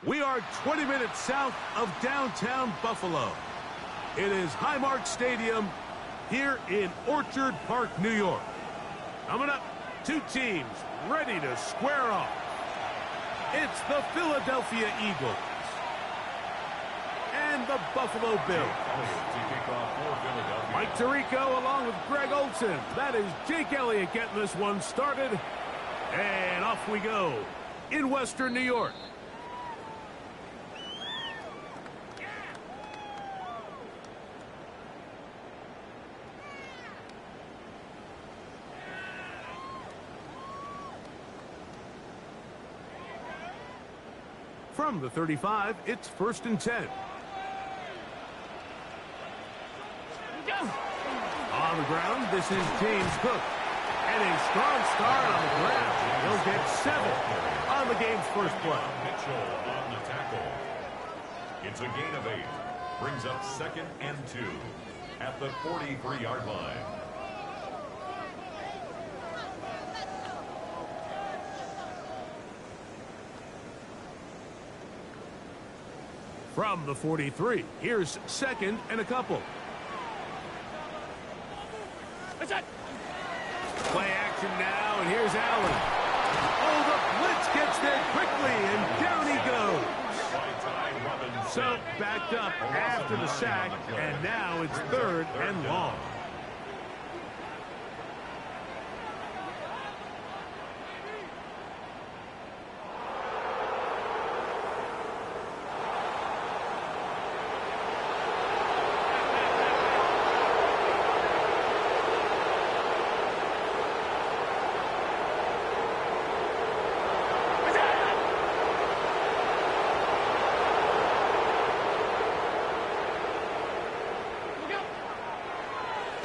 We are 20 minutes south of downtown Buffalo. It is Highmark Stadium here in Orchard Park, New York. Coming up, two teams ready to square off. It's the Philadelphia Eagles and the Buffalo Bills. Mike Tirico along with Greg Olsen. That is Jake Elliott getting this one started. And off we go in Western New York. From the 35, it's 1st and 10. On the ground, this is James Cook. And a strong start on the ground. He'll get 7 on the game's first play. Mitchell on the tackle. It's a gain of 8. Brings up 2nd and 2 at the 43-yard line. From the 43, here's 2nd and a couple. Play action now, and here's Allen. Oh, the blitz gets there quickly, and down he goes. So, backed up after the sack, and now it's 3rd and long.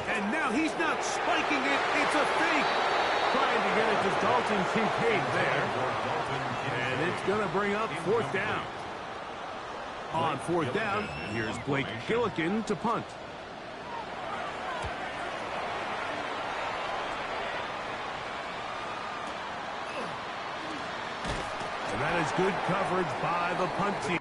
And now he's not spiking it, it's a fake. Trying to get it to Dalton Kincaid there. And it's going to bring up 4th down. On 4th down, here's Blake Gillikin to punt. And that is good coverage by the punt team.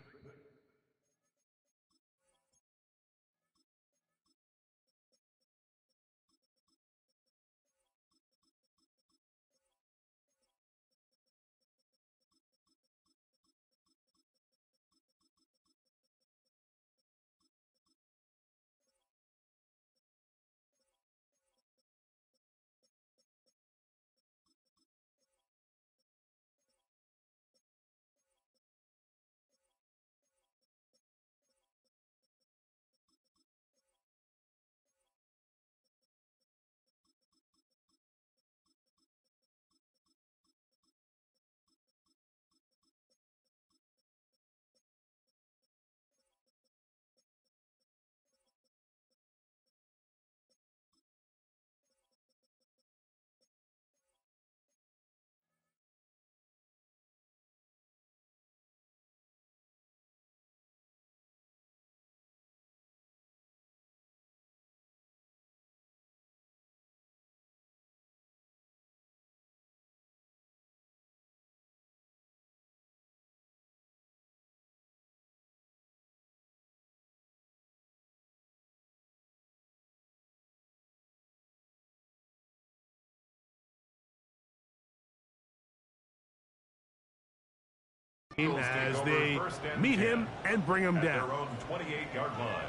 As they meet him and bring him down. Their own 28-yard line.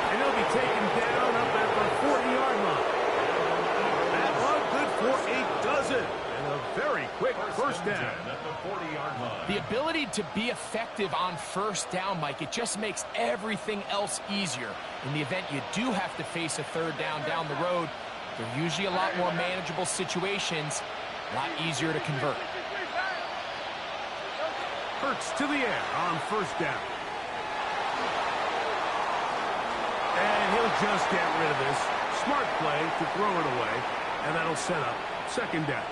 And he'll be taken down up at the 40-yard line. That run good for a dozen. And a very quick first down. At the 40-yard line. The ability to be effective on first down, Mike, it just makes everything else easier. In the event you do have to face a 3rd down the road, they're usually a lot more manageable situations, a lot easier to convert. Hurts to the air on first down. And he'll just get rid of this. Smart play to throw it away, and that'll set up second down.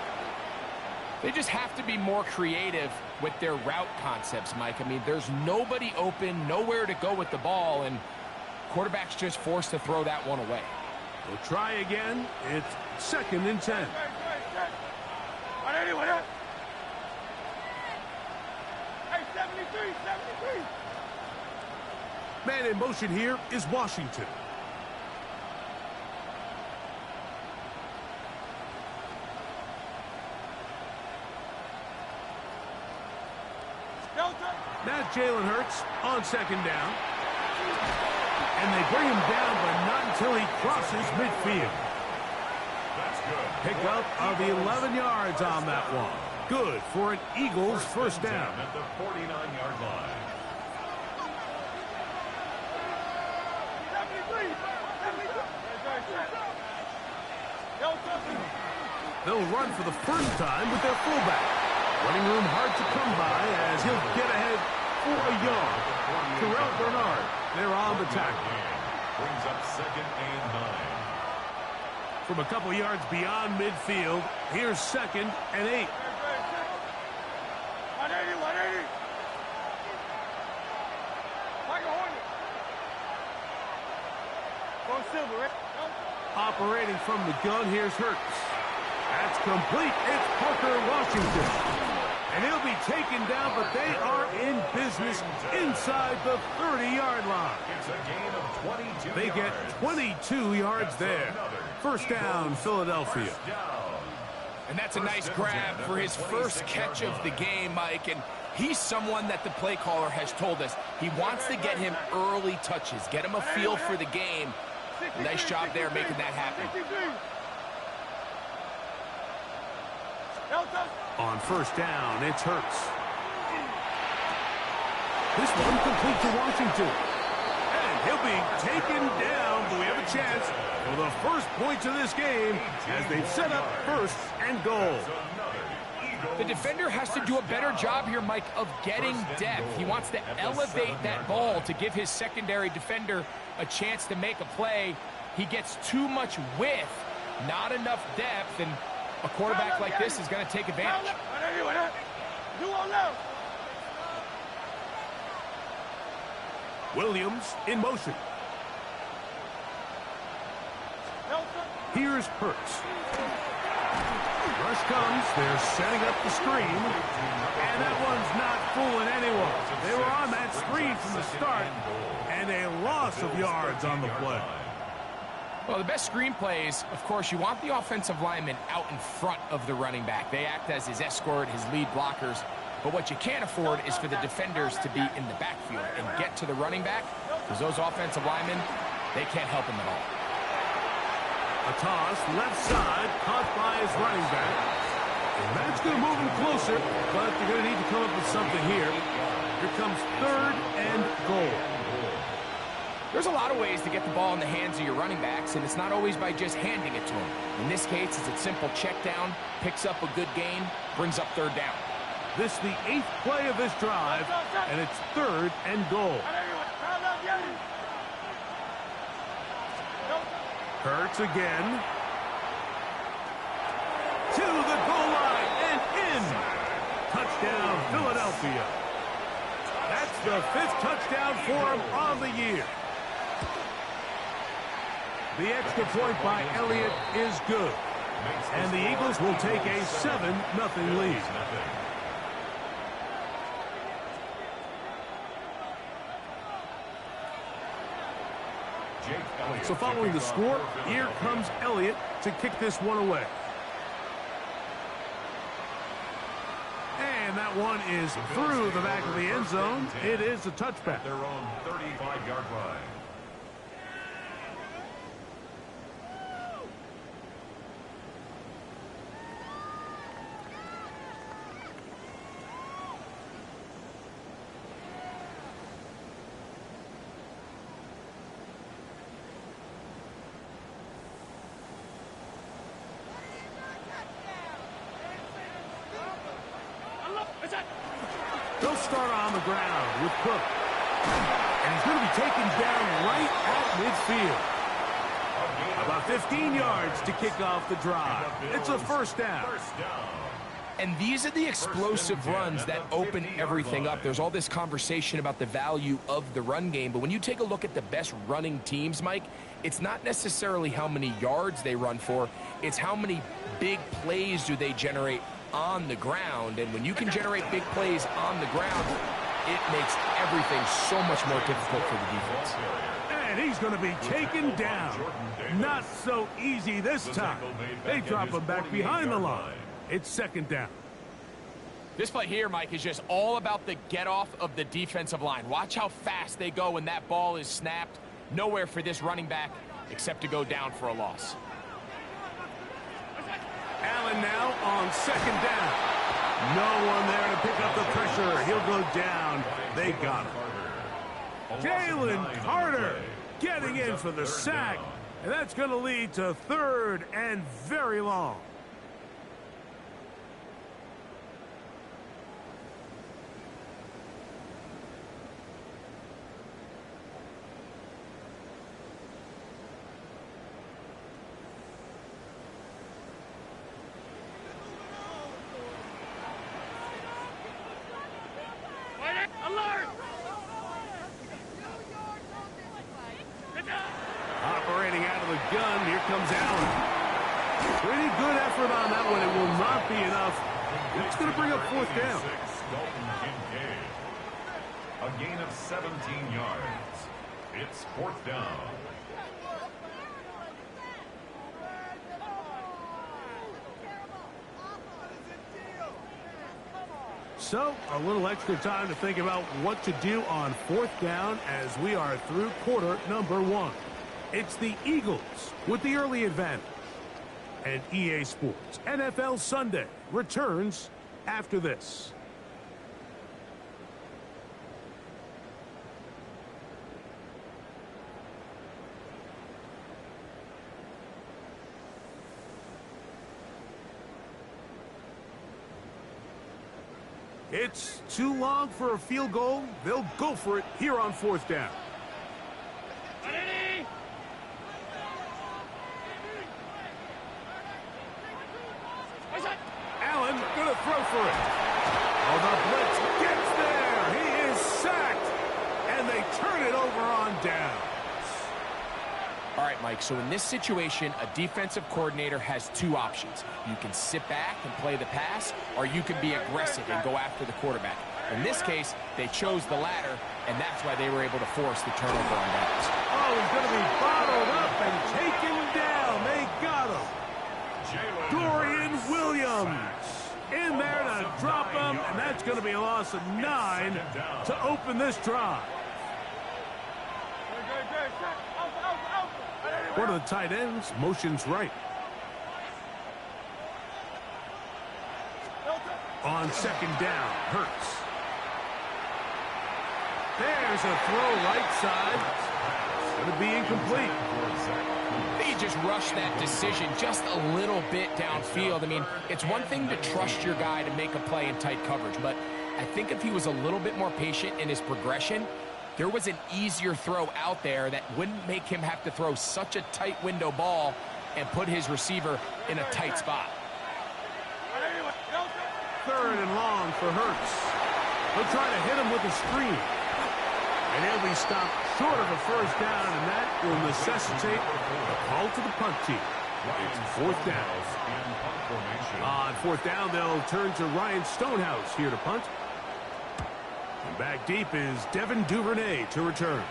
They just have to be more creative with their route concepts, Mike. I mean, there's nobody open, nowhere to go with the ball, and quarterback's just forced to throw that one away. We'll try again. It's second and 10. Man in motion here is Washington. Now Jalen Hurts on second down. And they bring him down, but not until he crosses midfield. That's good. Pickup of 11 yards on that one. Good for an Eagles first down. At the 49-yard line. They'll run for the first time with their fullback. Running room hard to come by as he'll get ahead for a yard. Terrell Bernard, they're on the tackle. Brings up second and 9. From a couple yards beyond midfield, here's second and 8. Operating from the gun, here's Hurts. That's complete. It's Parker Washington. And he'll be taken down, but they are in business inside the 30-yard line. It's a gain of 22 They get 22 yards there. First down, Philadelphia. And that's a nice grab for his first catch of the game, Mike. And he's someone that the play caller has told us he wants to get him early touches, get him a feel for the game. Nice job there making that happen. On first down, it's Hurts. This one complete to Washington. And he'll be taken down, but we have a chance for the first points of this game as they've set up first and goal. The defender has to do a better job here, Mike, of getting depth. He wants to elevate that ball to give his secondary defender a chance to make a play. He gets too much width, not enough depth, and a quarterback like this is going to take advantage. Williams in motion. Here's Hurts. Rush comes. They're setting up the screen. And that one's not fooling anyone. They were on that screen from the start. And a loss of yards on the play. Well, the best screen plays, of course, you want the offensive lineman out in front of the running back. They act as his escort, his lead blockers. But what you can't afford is for the defenders to be in the backfield and get to the running back, because those offensive linemen, they can't help him at all. A toss, left side, caught by his running back. And that's going to move him closer, but they're going to need to come up with something here. Here comes third and goal. There's a lot of ways to get the ball in the hands of your running backs, and it's not always by just handing it to them. In this case, it's a simple check down, picks up a good gain, brings up third down. This is the 8th play of this drive, and it's third and goal. Hurts again. To the goal line and in. Touchdown, Philadelphia. That's the 5th touchdown for him on the year. The extra point by Elliott is good. And the Eagles will take a 7-0 lead. So following the score, here comes Elliott to kick this one away. And that one is through the back of the end zone. It is a touchback. Their own 35-yard line. They'll start on the ground with Cook. And he's going to be taken down right at midfield. About 15 yards to kick off the drive. It's a first down. And these are the explosive runs that open everything up. There's all this conversation about the value of the run game, but when you take a look at the best running teams, Mike, it's not necessarily how many yards they run for, it's how many big plays do they generate on the ground. And when you can generate big plays on the ground, it makes everything so much more difficult for the defense. And he's going to be taken down. Not so easy this time. They drop him back behind the line. It's second down. This play here, Mike, is just all about the get-off of the defensive line. Watch how fast they go when that ball is snapped. Nowhere for this running back except to go down for a loss. Allen now on second down. No one there to pick up the pressure. He'll go down. They got him. Jalen Carter getting in for the sack. And that's going to lead to third and very long. Operating out of the gun, here comes Allen. Pretty good effort on that one. It will not be enough. It's going to bring up fourth down. A gain of 17 yards. It's fourth down. So, a little extra time to think about what to do on fourth down as we are through quarter number one. It's the Eagles with the early advantage. And EA Sports NFL Sunday returns after this. It's too long for a field goal. They'll go for it here on fourth down. Allen gonna throw for it. Oh, the blitz gets there. He is sacked. And they turn it over on down. All right, Mike, so in this situation, a defensive coordinator has two options. You can sit back and play the pass, or you can be aggressive and go after the quarterback. In this case, they chose the latter, and that's why they were able to force the turnover on downs. Oh, he's going to be bottled up and taken down. They got him. Dorian Williams in there to drop him, and that's going to be a loss of 9 to open this drive. One of the tight ends motions right. On second down, Hurts. There's a throw right side. Going to be incomplete. He just rushed that decision just a little bit downfield. I mean, it's one thing to trust your guy to make a play in tight coverage, but I think if he was a little bit more patient in his progression, there was an easier throw out there that wouldn't make him have to throw such a tight window ball and put his receiver in a tight spot. Third and long for Hurts. They'll try to hit him with a screen. And he'll be stopped short of a first down, and that will necessitate a call to the punt team. It's fourth down. On fourth down, they'll turn to Ryan Stonehouse here to punt. And back deep is Devin Duvernay to return.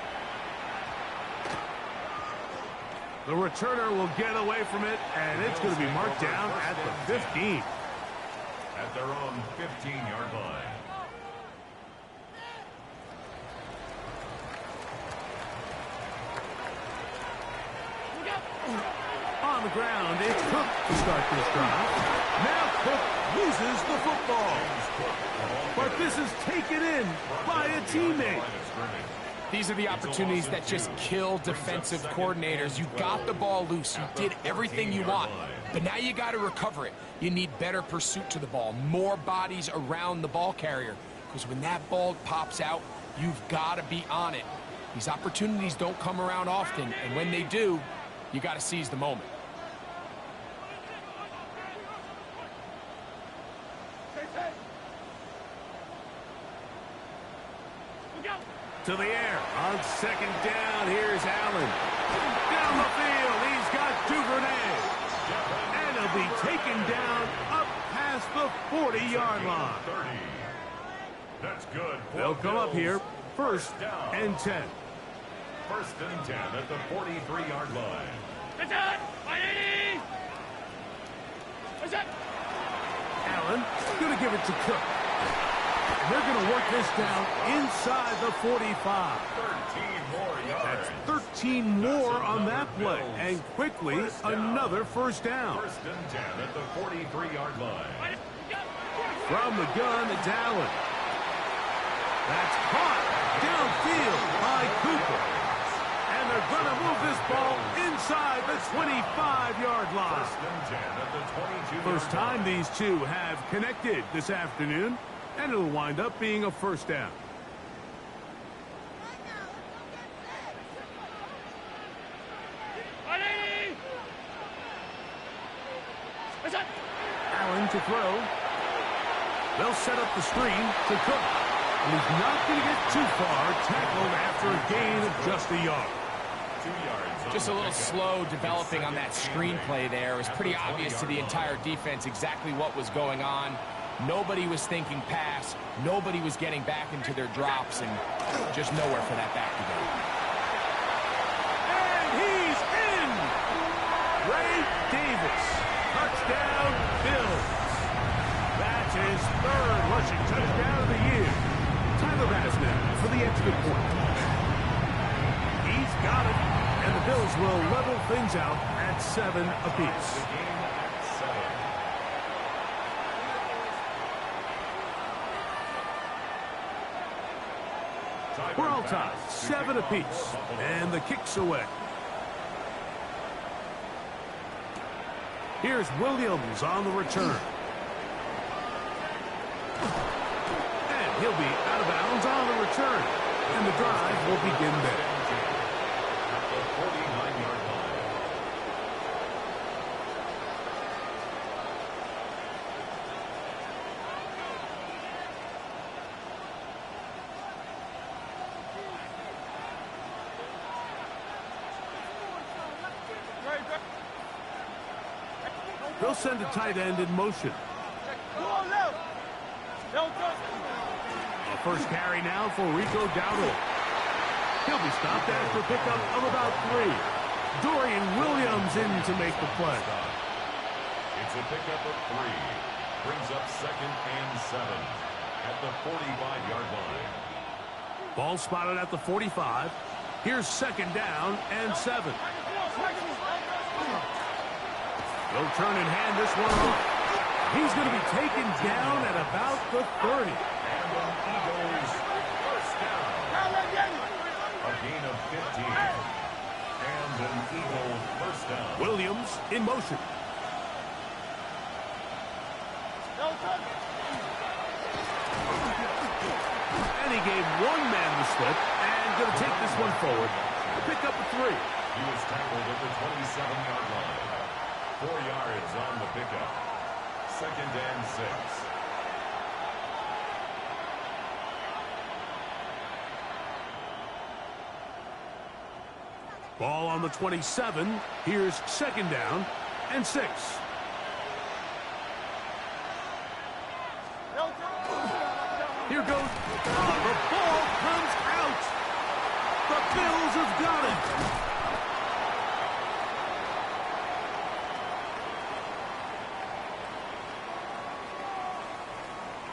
The returner will get away from it, and it's going to be marked down at the 15. At their own 15-yard line. On the ground, it's Cook to start this drive. Now Cook loses the football. But this is taken in by a teammate. These are the opportunities that just kill defensive coordinators. You got the ball loose. You did everything you want. But now you got to recover it. You need better pursuit to the ball, more bodies around the ball carrier. because when that ball pops out, you've got to be on it. These opportunities don't come around often, and when they do, you got to seize the moment. To the air on second down. Here's Allen. Down the field. He's got Duvernay. And he'll be taken down up past the 40-yard line. That's good. They'll come up here. First and 10. First and 10 at the 43-yard line. Allen going to give it to Cook. And they're going to work this down inside the 45. 13 more yards. That's 13 more on that play. And quickly, another first down. First and 10 at the 43-yard line. From the gun, it's Allen. That's caught downfield by Cooper. And they're going to move this ball inside the 25-yard line. First and 10 at the 22-yard First time these two have connected this afternoon, and it'll wind up being a first down. Allen to throw. They'll set up the screen to Cook. And he's not going to get too far, tackled after a gain of just a yard. 2 yards. Just a little slow developing on that screenplay there. It was pretty obvious to the entire defense exactly what was going on. Nobody was thinking pass. Nobody was getting back into their drops, and just nowhere for that back to go. And he's in! Ray Davis. Touchdown, Bills. That's his third rushing touchdown of the year. Tyler Bass now for the extra point. He's got it, and the Bills will level things out at 7 apiece. We're all tied, 7 apiece, and the kick's away. Here's Williams on the return. And he'll be out of bounds on the return. And the drive will begin there. At the 49-yard line. They'll send a tight end in motion. A first carry now for Rico Dowdle. He'll be stopped after a pickup of about 3. Dorian Williams in to make the play. It's a pickup of 3. Brings up second and 7 at the 45-yard line. Ball spotted at the 45. Here's second down and 7. They'll turn and hand this one off. He's going to be taken down at about the 30. And an Eagles first down. A gain of 15. And an Eagles first down. Williams in motion. And he gave one man the slip and going to take this one forward. Pick up a 3. He was tackled at the 27-yard line. 4 yards on the pickup. Second and 6. Ball on the 27. Here's second down and 6. Here goes. Oh, the ball comes out. The Bills have got it.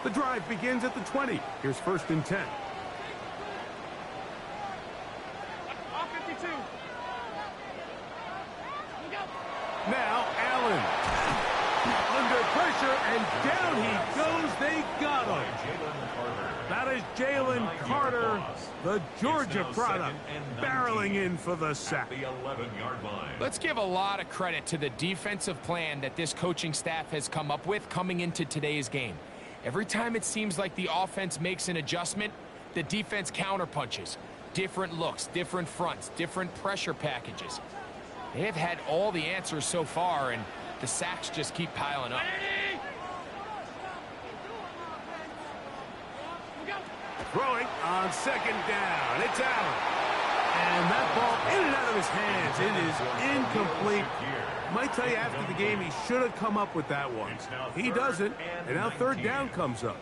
The drive begins at the 20. Here's first and 10. Now Allen. Under pressure, and down he goes. They got him. That is Jalen Carter, the Georgia product, barreling in for the sack. The 11-yard line. Let's give a lot of credit to the defensive plan that this coaching staff has come up with coming into today's game. Every time it seems like the offense makes an adjustment, the defense counterpunches. Different looks, different fronts, different pressure packages. They have had all the answers so far, and the sacks just keep piling up. Throwing on second down. It's Allen. And that ball in and out of his hands. It is incomplete. Might tell you after the game he should have come up with that one. He doesn't, and now third down comes up.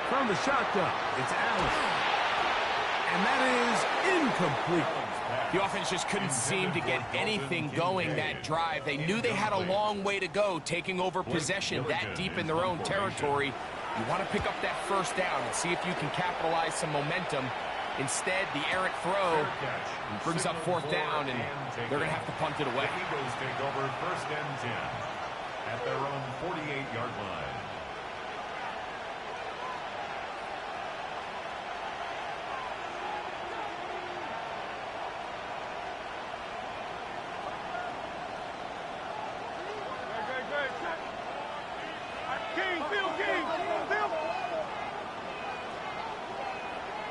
From the shotgun, it's Allen. And that is incomplete. The offense just couldn't seem to get anything going that drive. They knew they had a long way to go, taking over possession that deep in their own territory. You want to pick up that first down and see if you can capitalize some momentum. Instead, the errant throw brings up fourth down, and they're going to have to punt it away. The Eagles take over first and 10 at their own 48-yard line.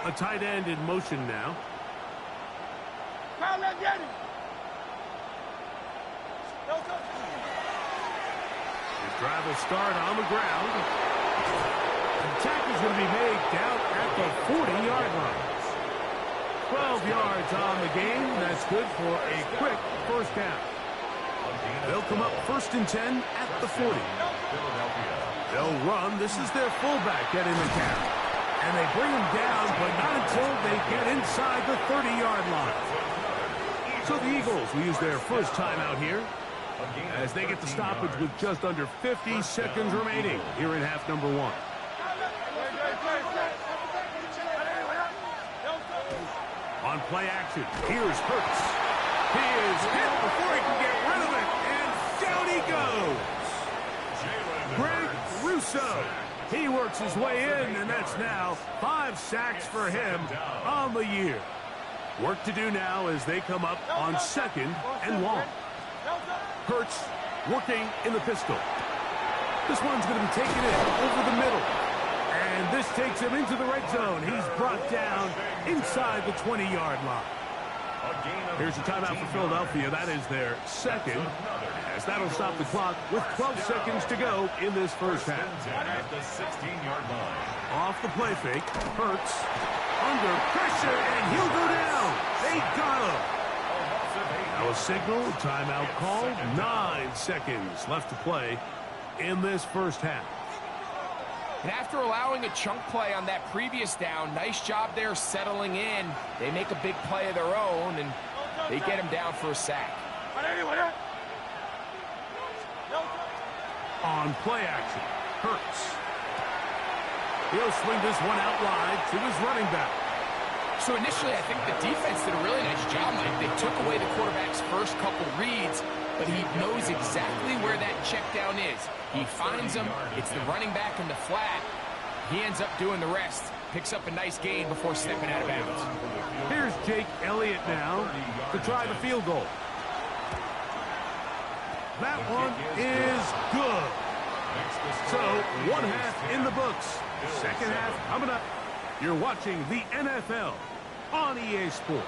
A tight end in motion now. His drive will start on the ground. The tackle is going to be made down at the 40-yard line. 12 yards on the game. That's good for a quick first down. They'll come up first and 10 at the 40. They'll run. This is their fullback getting the count. And they bring him down, but not until they get inside the 30-yard line. So the Eagles will use their first timeout here as they get the stoppage with just under 50 seconds remaining here in half number one. On play action, here's Hurts. He is hit before he can get rid of it, and down he goes. Greg Rousseau. He works his way in, and that's now 5 sacks for him on the year. Work to do now as they come up on second and long. Hurts working in the pistol. This one's going to be taken in over the middle. And this takes him into the red zone. He's brought down inside the 20-yard line. Here's a timeout for Philadelphia. That is their second, as that'll stop the clock with 12 seconds to go in this first half. At the 16-yard line. Off the play fake, Hurts under pressure, and he'll go down. They got him. Now a signal, timeout called. 9 seconds left to play in this first half. And after allowing a chunk play on that previous down, nice job there settling in. They make a big play of their own, and they get him down for a sack. On play action, Hurts. He'll swing this one out wide to his running back. So initially, I think the defense did a really nice job, Mike. They took away the quarterback's first couple reads, but he knows exactly where that check down is. He finds him. It's the running back in the flat. He ends up doing the rest. Picks up a nice gain before stepping out of bounds. Here's Jake Elliott now to try the field goal. That one is good. So, one half in the books. Second half coming up. You're watching the NFL on EA Sports.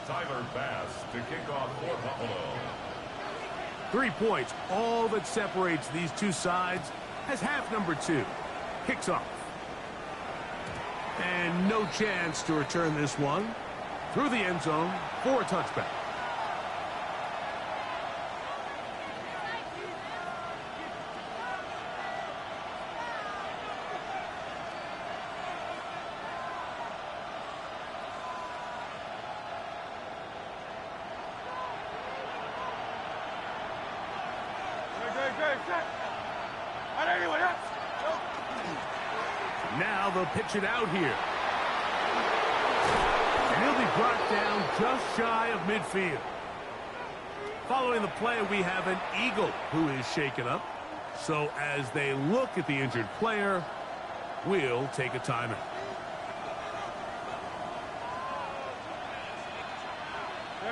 Tyler Bass to kick off for Buffalo. 3 points, all that separates these two sides as half number 2 kicks off. And no chance to return this one through the end zone for a touchback. Now they'll pitch it out here. And he'll be brought down just shy of midfield. Following the play, we have an Eagle who is shaken up. So as they look at the injured player, we'll take a timeout.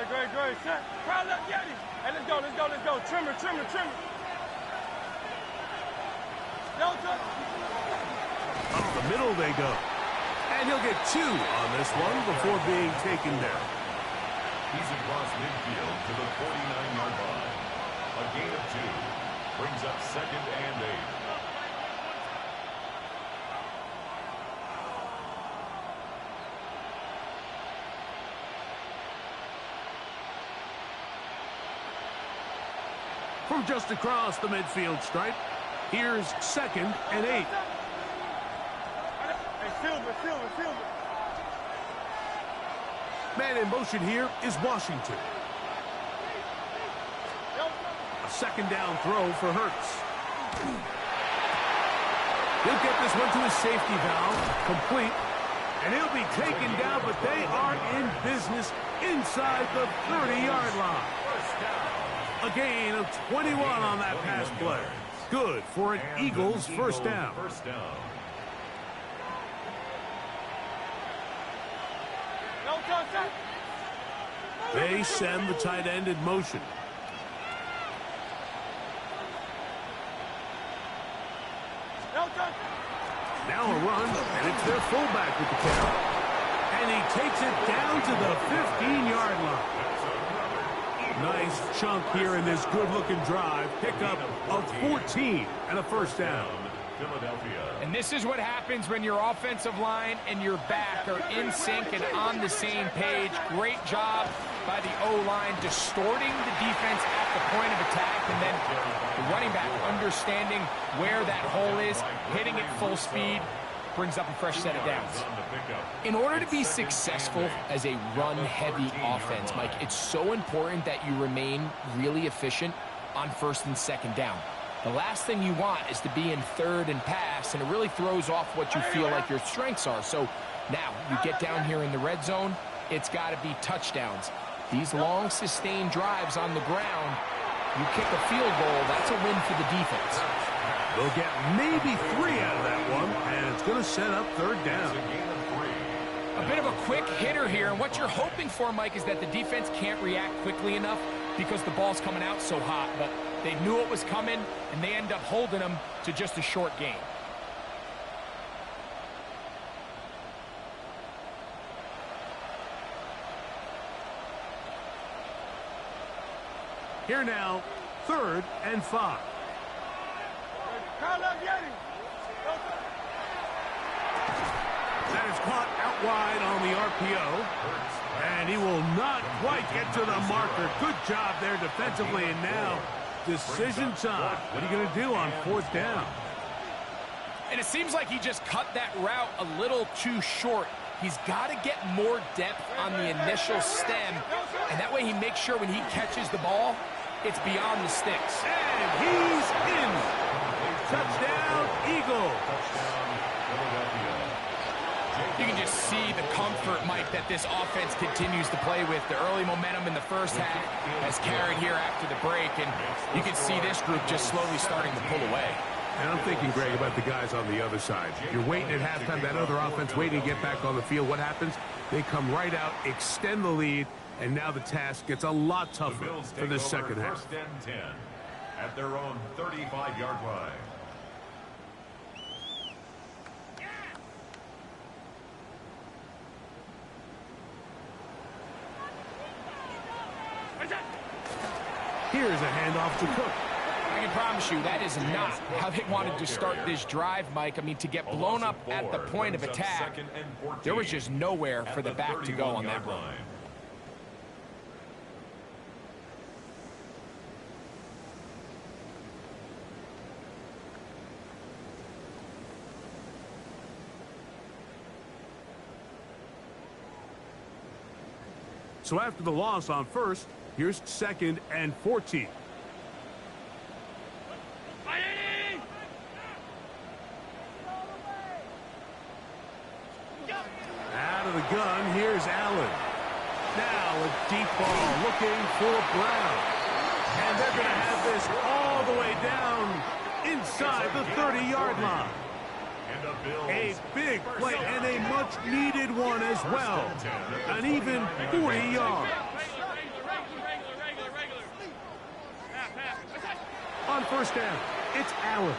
Great. Set. Crowd up, Yeti. Hey, let's go. Trimmer. Up the middle they go. And he'll get 2 on this one before being taken down. He's across midfield to the 49-yard line. A gain of 2 brings up 2nd and 8. From just across the midfield stripe, here's 2nd and 8. Hey, Silver. Man in motion here is Washington. A 2nd down throw for Hurts. He'll get this one to his safety valve, complete. And he'll be taken down, but they are in business inside the 30-yard line. A gain of 21 on that pass play. Good for an Eagles first down. They send the tight end in motion. Now a run, and it's their fullback with the carry. And he takes it down to the 15-yard line. Nice chunk here in this good-looking drive. Pickup of 14 and a first down. And this is what happens when your offensive line and your back are in sync and on the same page. Great job by the O-line distorting the defense at the point of attack, and then the running back understanding where that hole is, hitting it full speed, brings up a fresh set of downs. In order to be successful as a run-heavy offense, Mike, it's so important that you remain really efficient on 1st and 2nd down. The last thing you want is to be in 3rd and pass, and it really throws off what you feel like your strengths are. So now you get down here in the red zone, it's got to be touchdowns. These long, sustained drives on the ground, you kick a field goal, that's a win for the defense. They'll get maybe 3 out of that one, and it's going to set up 3rd down. A bit of a quick hitter here, and what you're hoping for, Mike, is that the defense can't react quickly enough because the ball's coming out so hot, but they knew it was coming, and they end up holding them to just a short gain. Here now, 3rd and 5. That is caught out wide on the RPO. And he will not quite get to the marker. Good job there defensively. And now, decision time. What are you going to do on 4th down? And it seems like he just cut that route a little too short. He's got to get more depth on the initial stem. And that way he makes sure when he catches the ball, it's beyond the sticks. And he's in. Touchdown, Eagle. You can just see the comfort, Mike, that this offense continues to play with. The early momentum in the first half has carried here after the break, and you can see this group just slowly starting to pull away. And I'm thinking, Greg, about the guys on the other side. You're waiting at halftime, that other offense waiting to get back on the field. What happens? They come right out, extend the lead, and now the task gets a lot tougher for the second half. 1st and 10 at their own 35-yard line. Here's a handoff to Cook. I can promise you that is not how they wanted to start this drive, Mike. I mean, to get blown up at the point of attack, there was just nowhere for the back to go on that run. So after the loss on 1st, here's 2nd and 14. gun, here's Allen. Now a deep ball looking for Brown. And they're going to have this all the way down inside the 30-yard line. A big play and a much-needed one as well. An even 40 yards. On first down, it's Allen.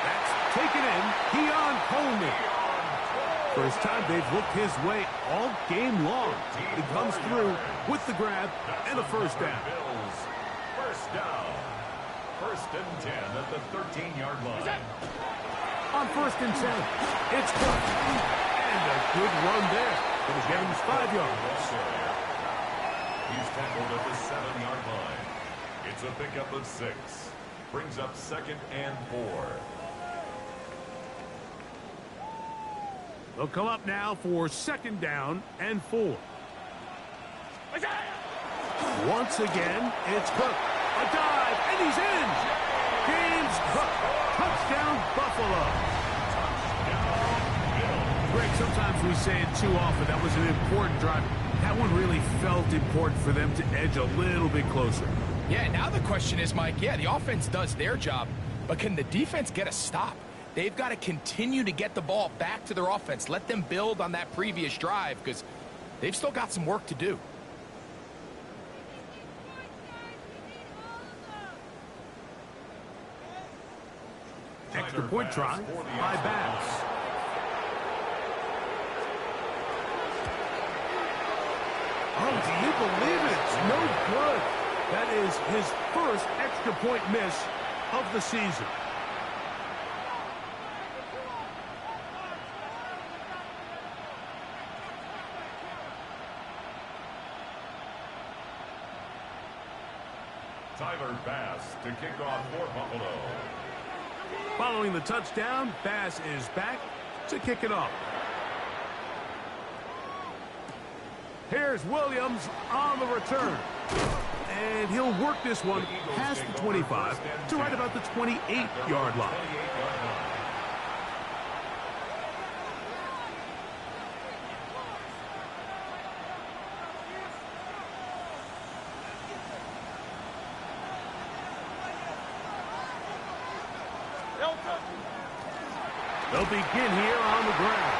That's taken in. Keon Coleman. First time they've looked his way all game long. He comes through with the grab and a first down. First down. First and 10 at the 13-yard line. On first and 10, it's Cook. And a good run there. It'll get him 5 yards. He's tackled at the 7-yard line. It's a pickup of 6. Brings up second and 4. They'll come up now for second down and 4. Once again, it's Cook. A dive, and he's in. James Cook. Touchdown, Buffalo. Greg, sometimes we say it too often. That was an important drive. That one really felt important for them to edge a little bit closer. Yeah, now the question is, Mike, yeah, the offense does their job, but can the defense get a stop? They've got to continue to get the ball back to their offense. Let them build on that previous drive because they've still got some work to do. Extra point try by Bass. Oh, do you believe it? It's no good. That is his first extra point miss of the season. Tyler Bass to kick off for Buffalo. Following the touchdown, Bass is back to kick it off. Here's Williams on the return. And he'll work this one past the 25 to right about the 28-yard line. They'll begin here on the ground.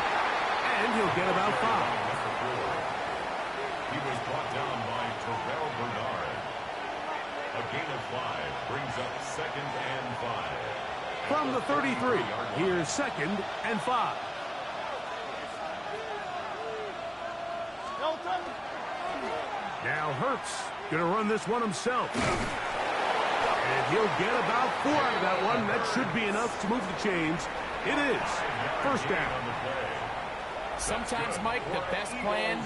And he'll get about 5. He was brought down by Terrell Bernard. A gain of 5 brings up second and 5. From the 33, here's second and 5. Now Hurts going to run this one himself. And he'll get about 4 out of that one. That should be enough to move the chains. It is first down. Sometimes, Mike, the best plan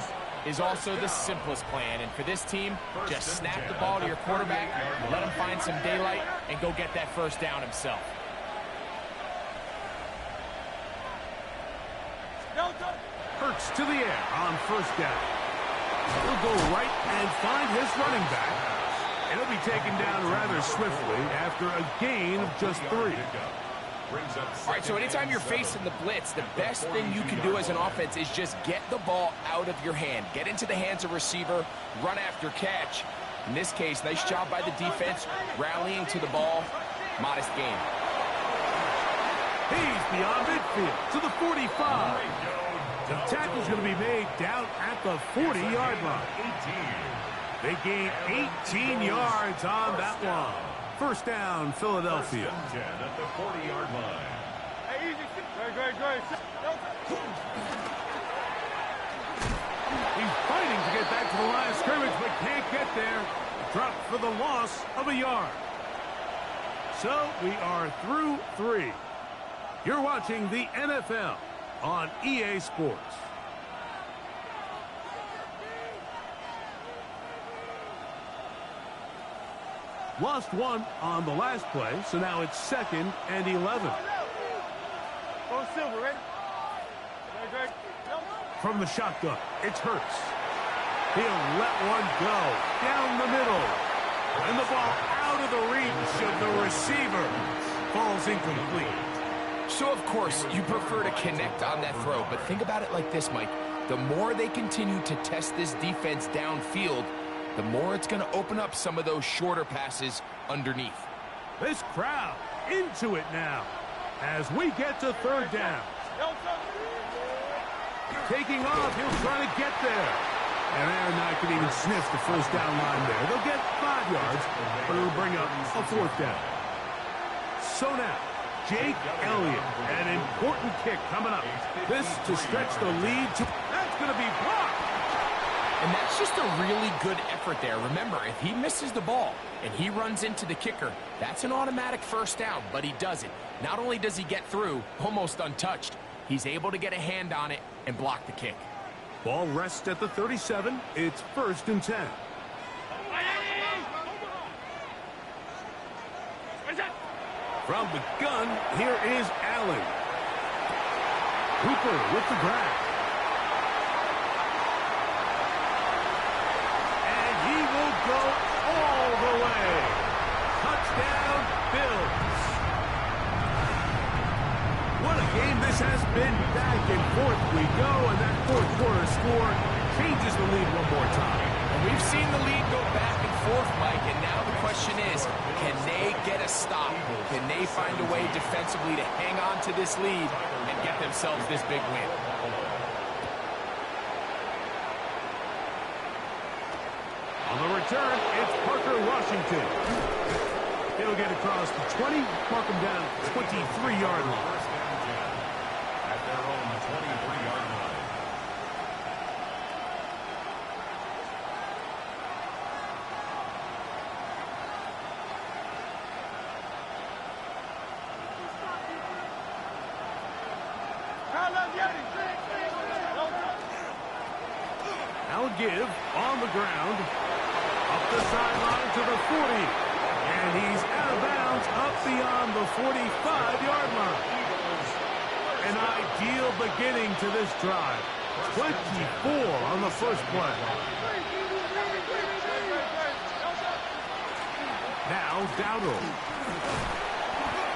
is also the simplest plan. And for this team, just snap the ball to your quarterback, let him find some daylight, and go get that first down himself. Hurts to the air on first down. He'll go right and find his running back. And he'll be taken down rather swiftly after a gain of just 3. All right, so anytime you're facing the blitz, the best thing you can do as an offense is just get the ball out of your hand. Get into the hands of receiver, run after catch. In this case, nice job by the defense, rallying to the ball. Modest gain. He's beyond midfield to the 45. The tackle's going to be made down at the 40-yard line. They gain 18 yards on that one. First down, Philadelphia. First and 10 at the 40-yard line. Hey, easy. Great. He's fighting to get back to the line of scrimmage, but can't get there. Dropped for the loss of a yard. So we are through 3. You're watching the NFL on EA Sports. Lost 1 on the last play, so now it's second and 11. Go Silver, ready? Great. From the shotgun, it's Hurts. He'll let one go down the middle. And the ball out of the reach of the receiver falls incomplete. So, of course, you prefer to connect on that throw, but think about it like this, Mike. The more they continue to test this defense downfield, the more it's going to open up some of those shorter passes underneath. This crowd into it now as we get to third down. Taking off, he'll try to get there. And they're not going to even sniff the first down line there. They'll get 5 yards, but it'll bring up a 4th down. So now, Jake Elliott, an important kick coming up. This to stretch the lead. That's going to be blocked. And that's just a really good effort there. Remember, if he misses the ball and he runs into the kicker, that's an automatic first down, but he doesn't. Not only does he get through, almost untouched, he's able to get a hand on it and block the kick. Ball rests at the 37. It's 1st and 10. From the gun, here is Allen. Hooper with the grab. And he will go all the way. Touchdown, Bills. What a game this has been. Back and forth we go, and that 4th quarter score changes the lead one more time. And we've seen the lead go back and forth, Mike, and now the question is, can they get a stop? Can they find a way defensively to hang on to this lead and get themselves this big win? On the return, it's Parker Washington. He'll get across the 20, mark him down at the 23-yard line. At their own 23-yard line. Now give on the ground. Up the sideline to the 40. And he's out of bounds up beyond the 45-yard line. An ideal beginning to this drive. 24 on the first play. Now Dowdle.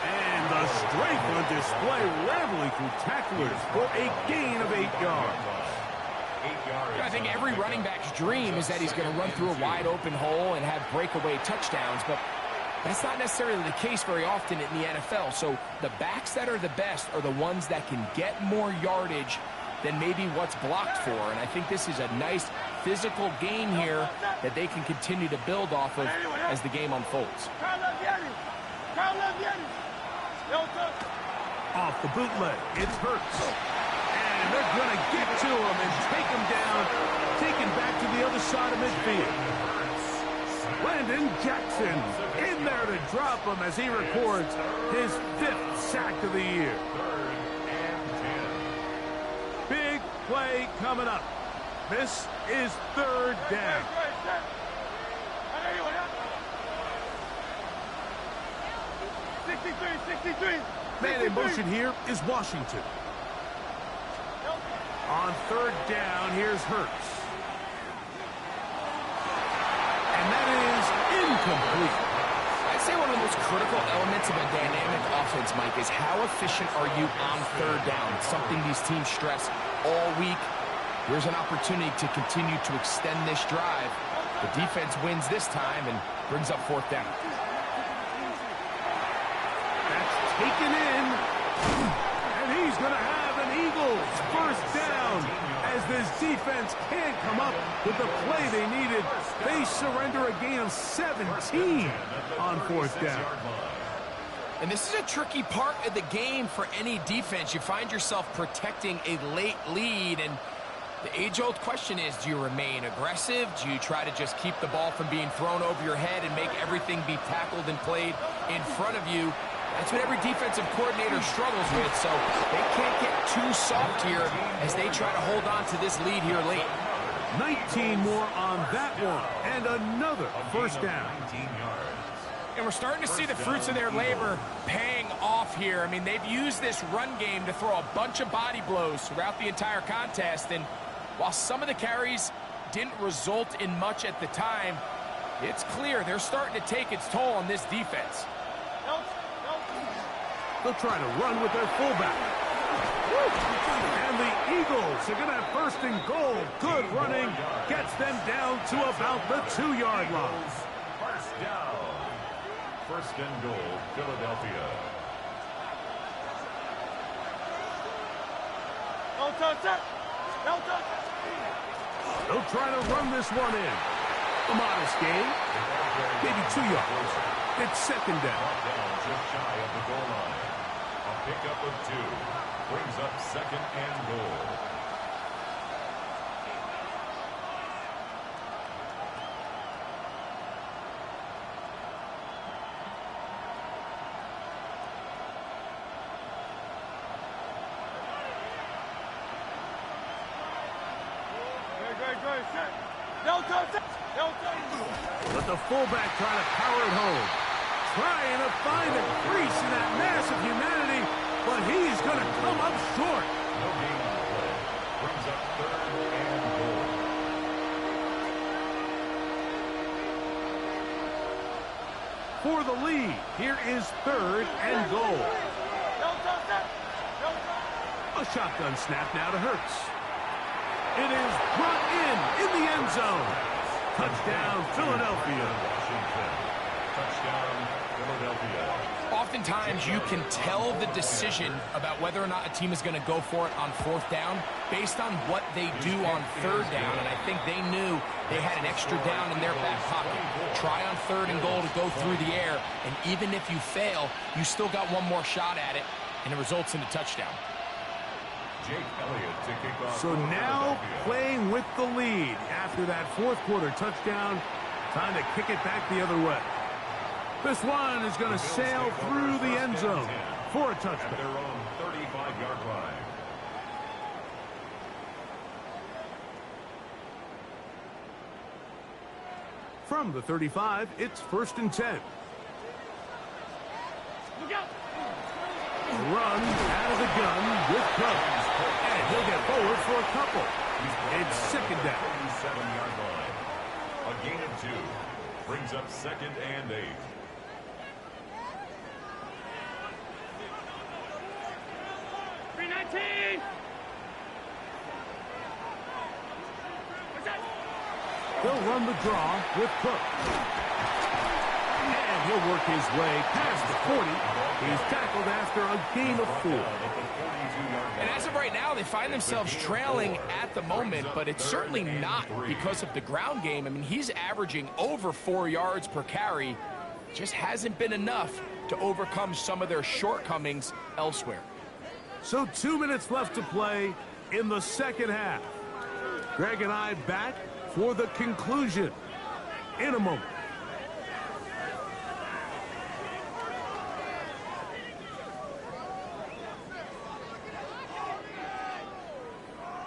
And the strength on display, rambling through tacklers for a gain of 8 yards. I think every running back's dream is that he's going to run through a wide open hole and have breakaway touchdowns, but that's not necessarily the case very often in the NFL. So the backs that are the best are the ones that can get more yardage than maybe what's blocked for. And I think this is a nice physical gain here that they can continue to build off of as the game unfolds. Off the bootleg, it's Hurts. And they're going to get to him and take him down, taken back to the other side of midfield. Landon Jackson in there to drop him as he records his 5th sack of the year. Big play coming up. This is 3rd down. Man in motion here is Washington. On 3rd down, here's Hurts. And that is incomplete. I'd say one of the most critical elements of a dynamic offense, Mike, is how efficient are you on 3rd down? It's something these teams stress all week. Here's an opportunity to continue to extend this drive. The defense wins this time and brings up 4th down. That's taken in. And he's going to have an Eagles 1st down as this defense can't come up with the play they needed. They surrender a gain of 17 on 4th down. And this is a tricky part of the game for any defense. You find yourself protecting a late lead, and the age-old question is, do you remain aggressive? Do you try to just keep the ball from being thrown over your head and make everything be tackled and played in front of you? That's what every defensive coordinator struggles with, so they can't get too soft here as they try to hold on to this lead here late. 19 more on that one, and another 1st down. And we're starting to see the fruits of their labor paying off here. I mean, they've used this run game to throw a bunch of body blows throughout the entire contest, and while some of the carries didn't result in much at the time, it's clear they're starting to take its toll on this defense. They'll try to run with their fullback. And the Eagles are going to have first and goal. Good running. Gets them down to about the 2-yard line. First down. First and goal, Philadelphia. Don't touch it. Don't touch it. They'll try to run this one in. A modest gain. Maybe 2 yards. It's second down. Brought down just shy of the goal line. A pickup of 2. Brings up second and goal. Great. Set. Don't touch it. Don't touch it. But the fullback trying to power it home. Trying to find a crease in that mass of humanity, but he's going to come up short. No gain on the play. Brings up third and goal. For the lead, here is third and goal. Don't touch it. Don't touch it. A shotgun snap now to Hurts. It is brought in the end zone. Touchdown, Philadelphia. Washington. Touchdown, Philadelphia. Oftentimes, you can tell the decision about whether or not a team is going to go for it on fourth down based on what they do on third down, and I think they knew they had an extra down in their back pocket. Try on third and goal to go through the air, and even if you fail, you still got one more shot at it, and it results in a touchdown. Jake Elliott to kick off. So now playing with the lead after that fourth quarter touchdown. Time to kick it back the other way. This one is going to sail through the end zone for a At touchdown. their own 35-yard line. From the 35, it's first and 10. Look out. Run out of the gun with Cubs. And he'll get forward for a couple. It's second down. 37-yard line. A gain of 2. Brings up second and 8. They'll run the draw with Cook. And he'll work his way past the 40. He's tackled after a gain of 4. And as of right now, they find themselves trailing at the moment, but it's certainly not because of the ground game. I mean, he's averaging over 4 yards per carry. Just hasn't been enough to overcome some of their shortcomings elsewhere. So 2 minutes left to play in the second half. Greg and I back for the conclusion in a moment.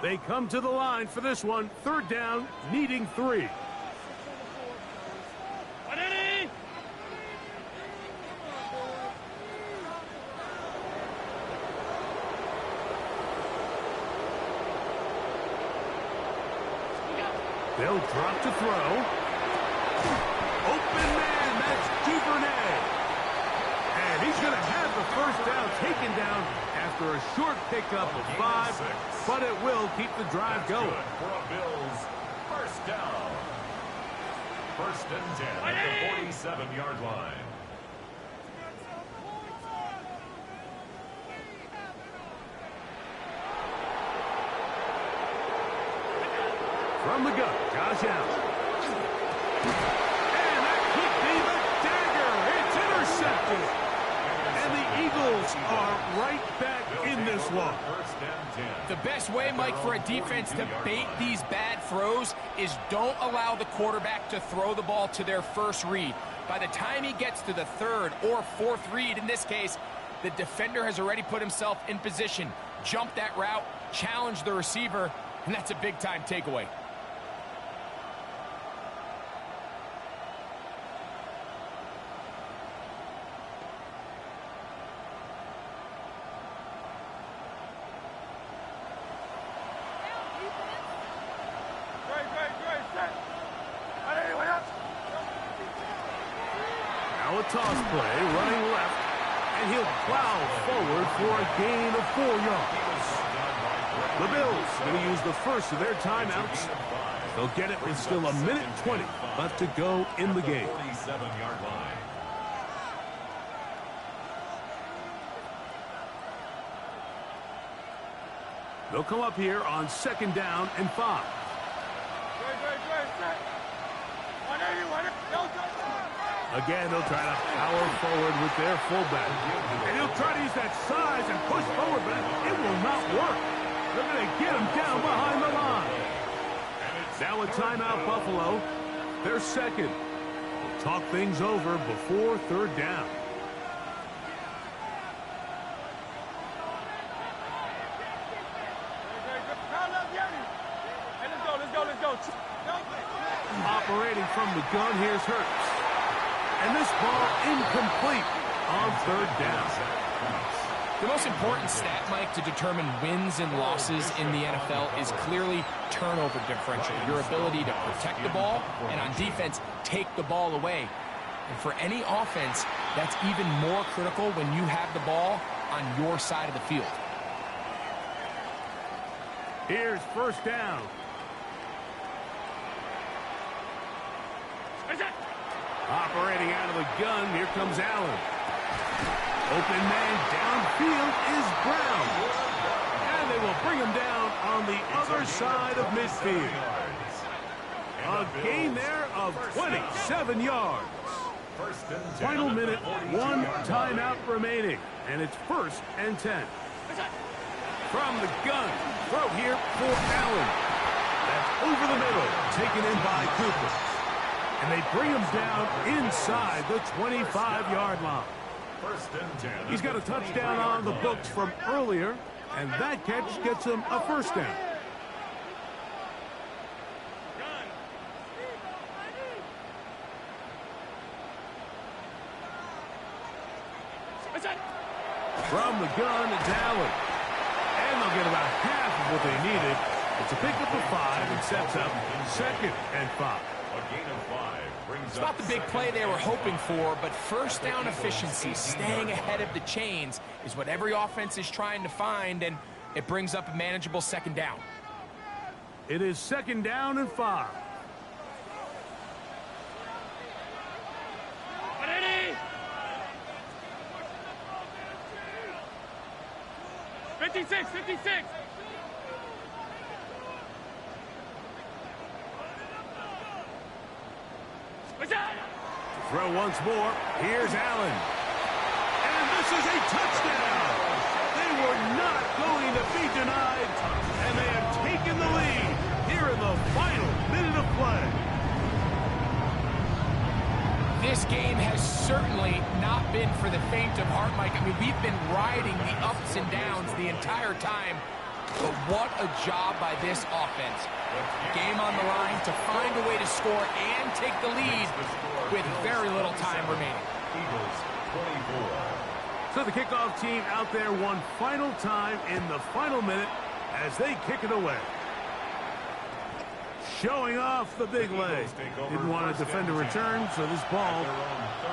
They come to the line for this one. Third down, needing 3. They'll drop to throw. Open man, that's Duvernay. And he's going to have the first down taken down after a short pickup of 5, but it will keep the drive going. For a Bills first down. First and 10 at the 47-yard line. From the gun, Josh Allen. And that could be the dagger. It's intercepted. And the Eagles are right back in this one. First and 10. The best way, Mike, for a defense to bait these bad throws is don't allow the quarterback to throw the ball to their first read. By the time he gets to the third or fourth read, in this case, the defender has already put himself in position, jump that route, challenge the receiver, and that's a big-time takeaway. Now a toss play, running left. and he'll plow forward for a gain of 4 yards. The Bills going to use the first of their timeouts. They'll get it with still 1:20 left to go in the game. 47-yard line. They'll come up here on 2nd down and 5. Again, they'll try to power forward with their fullback. And he'll try to use that size and push forward, but it will not work. They're going to get him down behind the line. Now a timeout, Buffalo. They're second. We'll talk things over before 3rd down. Operating from the gun, here's Hurts. And this ball incomplete on 3rd down. The most important stat, Mike, to determine wins and losses in the NFL is clearly turnover differential, your ability to protect the ball and on defense take the ball away. And for any offense, that's even more critical when you have the ball on your side of the field. Here's 1st down. Operating out of the gun, here comes Allen. Open man downfield is Brown. And they will bring him down on the other side of midfield. A gain there of 27 yards. Final minute, 1 timeout remaining. And it's 1st and 10. From the gun, throw here for Allen. That's over the middle, taken in by Cooper. And they bring him down inside the 25-yard line. He's got a touchdown on the books from earlier, and that catch gets him a 1st down. From the gun, it's Allen. And they'll get about half of what they needed. It's a pickup of 5 and sets up 2nd and 5. A gain of 5 brings It's not the big play they were hoping for, but 1st down efficiency, staying ahead of the chains, is what every offense is trying to find, and it brings up a manageable 2nd down. It is 2nd down and 5. 56, 56. Throw once more. Here's Allen. And this is a touchdown. They were not going to be denied. And they have taken the lead here in the final minute of play. This game has certainly not been for the faint of heart, Mike. I mean, we've been riding the ups and downs the entire time. But what a job by this offense. Game on the line to find a way to score and take the lead with very little time remaining. Eagles 24. So the kickoff team out there one final time in the final minute as they kick it away. Showing off the big leg. Didn't want to defend a return, so this ball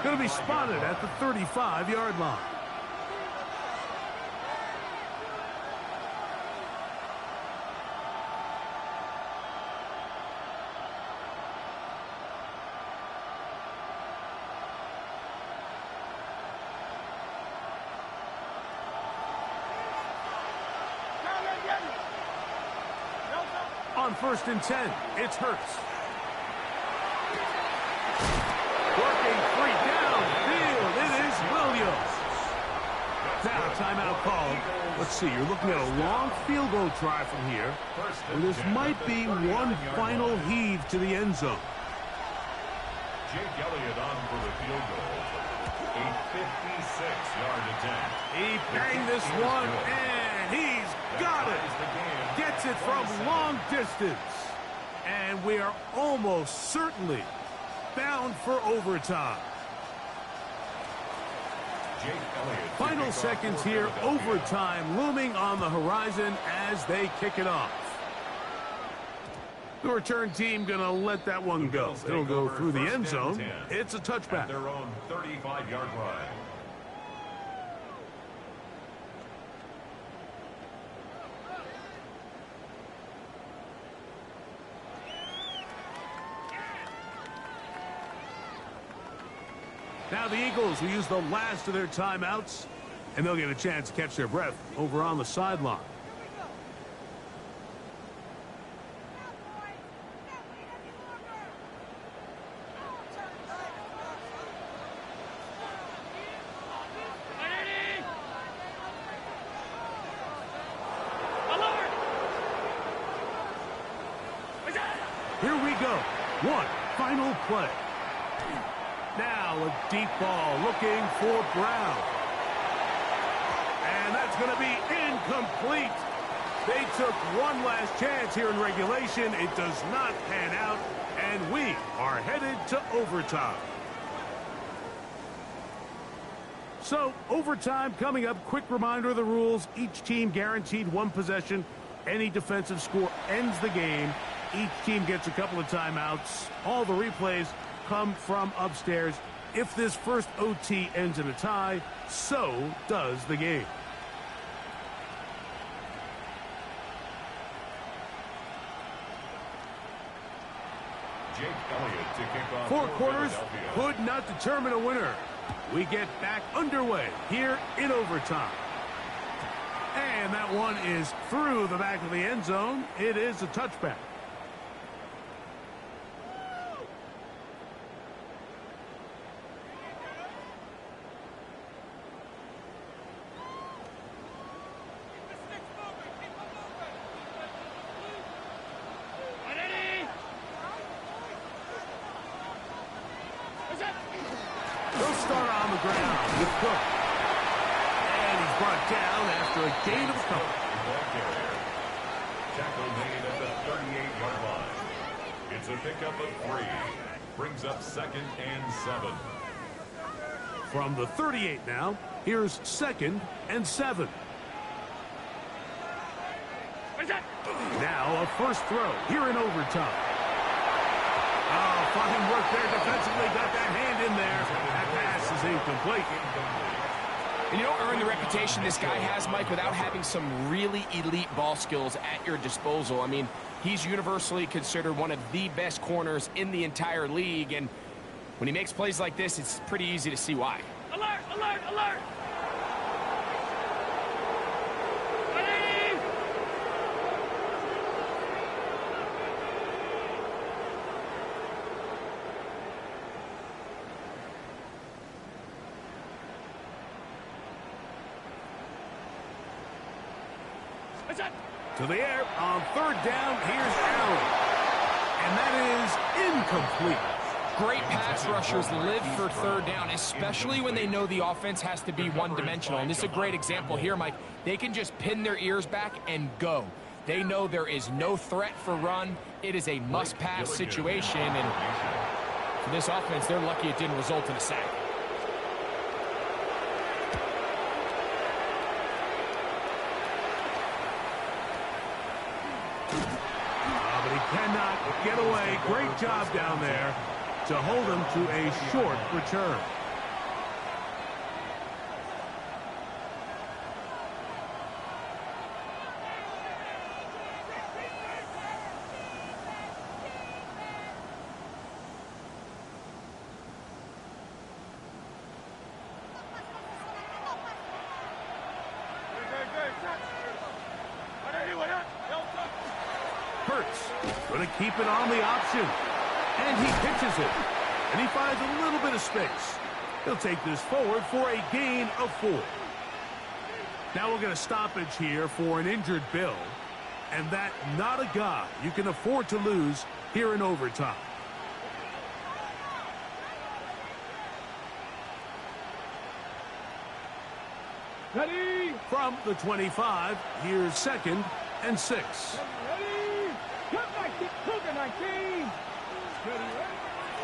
going to be spotted at the 35-yard line. On 1st and 10, it's Hurts. Working free downfield, it is Williams. Now, timeout called. Let's see, you're looking at a long field goal try from here. And this might be one final heave to the end zone. Jake Elliott on for the field goal. A 56-yard attempt. He banged this one, and he's got it. Gets it from long distance. And we are almost certainly bound for overtime. Final seconds here, overtime looming on the horizon as they kick it off. The return team going to let that one go. It'll go through the end zone. It's a touchback. Their own 35-yard line. Now the Eagles will use the last of their timeouts, and they'll get a chance to catch their breath over on the sideline. Here we go. One final play. Now a deep ball looking for Brown. And that's going to be incomplete. They took one last chance here in regulation. It does not pan out, and we are headed to overtime. So, overtime coming up. Quick reminder of the rules. Each team guaranteed one possession. Any defensive score ends the game. Each team gets a couple of timeouts. All the replays come from upstairs. If this first OT ends in a tie, so does the game. Jake Elliott to kick off. 4 quarters could not determine a winner. We get back underway here in overtime. And that one is through the back of the end zone. It is a touchback. They'll start on the ground with Cook. And he's brought down after a gain of a couple. Tackle made at the 38-yard line. It's a pickup of 3. Brings up 2nd and 7. From the 38 now, here's 2nd and 7. Now a first throw here in overtime. Oh, fine work there defensively. Got that hand in there. That pass is incomplete. And you don't earn the reputation this guy has, Mike, without having some really elite ball skills at your disposal. I mean, he's universally considered one of the best corners in the entire league. And when he makes plays like this, it's pretty easy to see why. Alert, alert, alert! To the air on 3rd down. Here's Allen. And that is incomplete. Great pass rushers live for 3rd down, especially when they know the offense has to be one-dimensional. And this is a great example here, Mike. They can just pin their ears back and go. They know there is no threat for run. It is a must-pass situation. And for this offense, they're lucky it didn't result in a sack. Cannot get away. Great job down there to hold him to a short return. Hurts going to keep it on the option. And he pitches it. And he finds a little bit of space. He'll take this forward for a gain of 4. Now we'll get a stoppage here for an injured Bill. And that not a guy you can afford to lose here in overtime. Ready? From the 25, here's 2nd and 6. Ready? Come back, Cougar 19.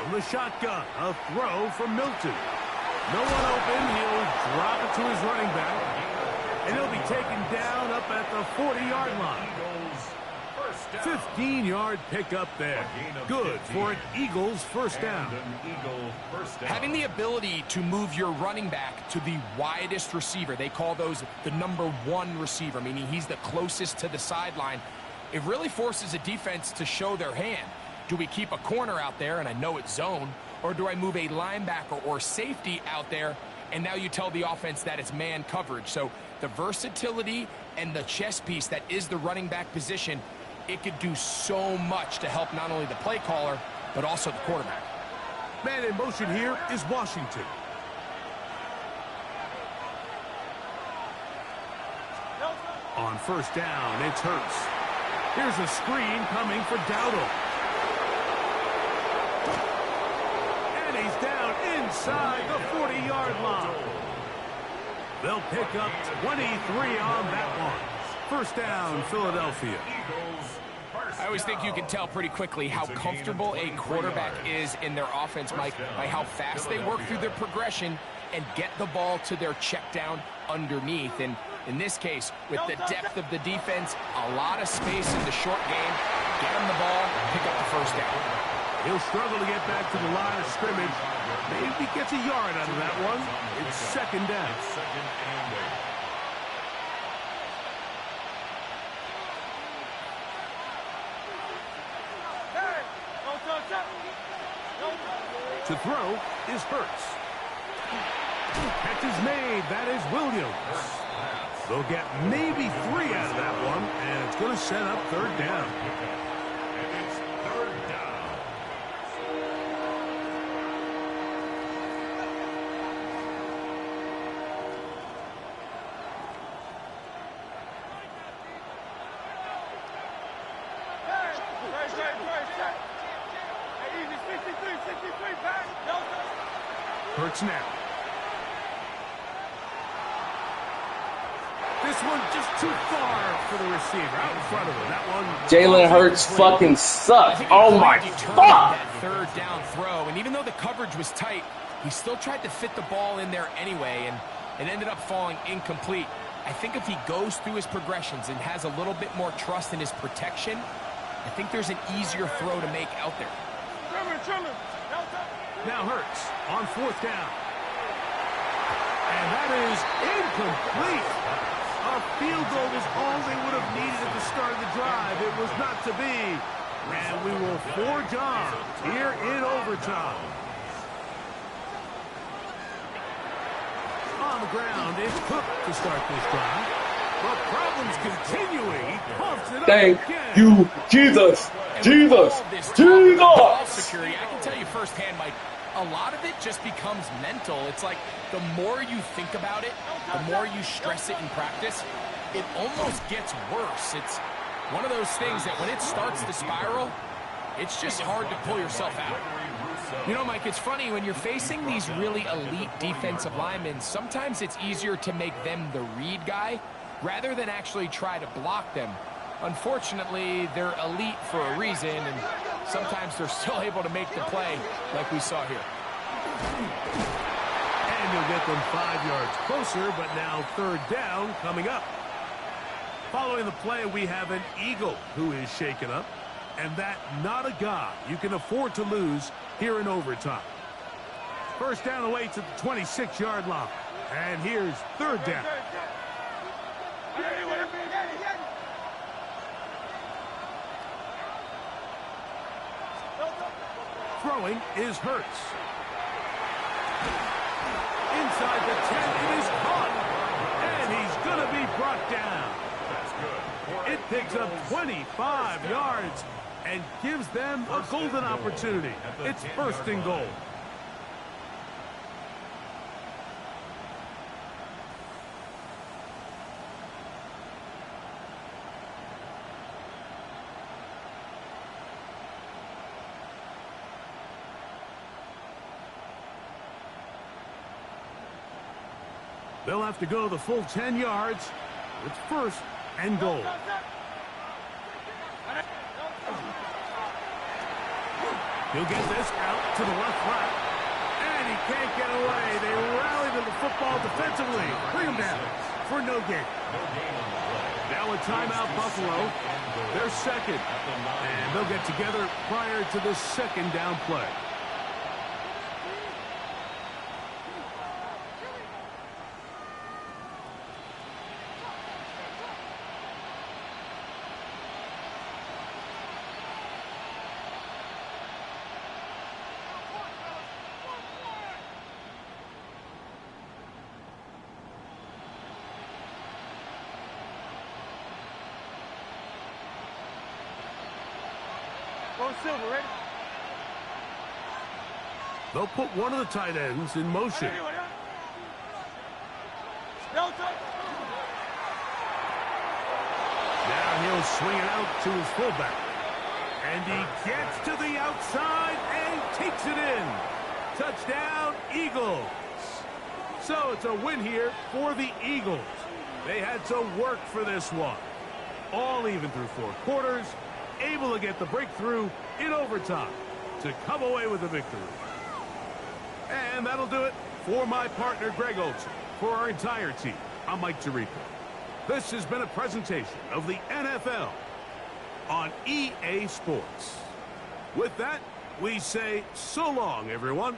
From the shotgun, a throw from Milton. No one open. He'll drop it to his running back. And he'll be taken down up at the 40-yard line. 15-yard pickup there. Good for an Eagles first down. Having the ability to move your running back to the widest receiver, they call those the #1 receiver, meaning he's the closest to the sideline. It really forces a defense to show their hand. Do we keep a corner out there, and I know it's zone, or do I move a linebacker or safety out there, and now you tell the offense that it's man coverage? So the versatility and the chess piece that is the running back position, it could do so much to help not only the play caller, but also the quarterback. Man in motion here is Washington. On first down, it's Hurts. Here's a screen coming for Dowdle. And he's down inside the 40-yard line. They'll pick up 23 on that one. First down, Philadelphia. I always think you can tell pretty quickly how comfortable a quarterback is in their offense, Mike, by how fast they work through their progression and get the ball to their check down underneath. And in this case, with the depth of the defense, a lot of space in the short game, get him the ball, pick up the first down. He'll struggle to get back to the line of scrimmage. Maybe gets a yard out of that one. It's second down. To throw is Hurts. Catch is made. That is Williams. They'll get maybe 3 out of that one, and it's going to set up third down. And it's third down. Hurts now. This one just too far for the receiver. Out in front of him. That one. Jalen Hurts fucking sucks. Oh my fuck! That third down throw, and even though the coverage was tight, he still tried to fit the ball in there anyway, and it ended up falling incomplete. I think if he goes through his progressions and has a little bit more trust in his protection, I think there's an easier throw to make out there. Now Hurts on fourth down. And that is incomplete. A field goal was all they would have needed at the start of the drive. It was not to be. And we will forge on here in overtime. On the ground is Cook to start this drive. But problems continuing. He pumps it up Thank again. you, Jesus. Jesus. Ball Jesus. security, I can tell you firsthand, Mike, a lot of it just becomes mental. It's like the more you think about it, the more you stress it in practice, it almost gets worse. It's one of those things that when it starts to spiral, it's just hard to pull yourself out. You know, Mike, it's funny, when you're facing these really elite defensive linemen, sometimes it's easier to make them the read guy rather than actually try to block them. Unfortunately, they're elite for a reason, and sometimes they're still able to make the play like we saw here. And you'll get them 5 yards closer, but now third down coming up. Following the play, we have an Eagle who is shaken up, and that not a guy you can afford to lose here in overtime. First down away to the 26-yard line, and here's third down. Throwing is Hurts. Inside the 10, it is caught. And he's going to be brought down. It picks up 25 yards and gives them a golden opportunity. It's first and goal. They'll have to go the full 10 yards. It's first and goal. He'll get this out to the left flat. And he can't get away. They rally to the football defensively. Bring him down for no gain. Now a timeout, Buffalo. They're second. And they'll get together prior to this second down play. Go Silver, ready? They'll put one of the tight ends in motion. Now he'll swing it out to his fullback. And he gets to the outside and takes it in. Touchdown, Eagles. So it's a win here for the Eagles. They had to work for this one. All even through 4 quarters, able to get the breakthrough in overtime to come away with the victory. And that'll do it for my partner, Greg Olson. For our entire team, I'm Mike Tirico. This has been a presentation of the NFL on EA Sports. With that, we say so long, everyone.